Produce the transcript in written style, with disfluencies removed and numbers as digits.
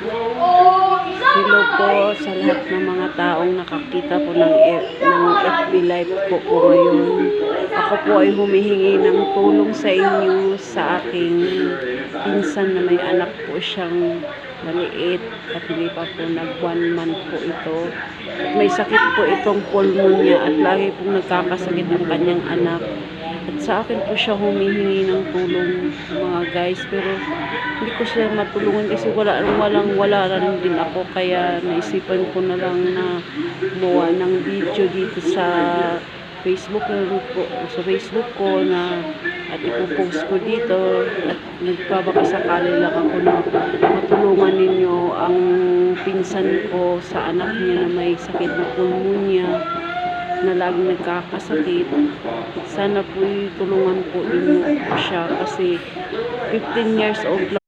Hello po sa lahat ng mga taong nakakita po ng FB Live po ngayon. Ako po ay humihingi ng tulong sa inyo sa aking pinsan na may anak po siyang maliit at hindi pa po nag 1 month po ito. At may sakit po itong pulmonya at lagi pong nagkakasakit ang kanyang anak. At sa akin po siya humihingi ng tulong mga guys, pero hindi ko siya matulungan kasi wala rin din ako, kaya naisipan ko na lang na gumawa ng video dito sa Facebook ko na at ipopost ko dito, at nagbabaka sakali lang ako na matulungan ninyo ang pinsan ko sa anak niya na may sakit na pulmonya na laging nagkakasakit. Sana po tulungan po ninyo siya kasi 15 years old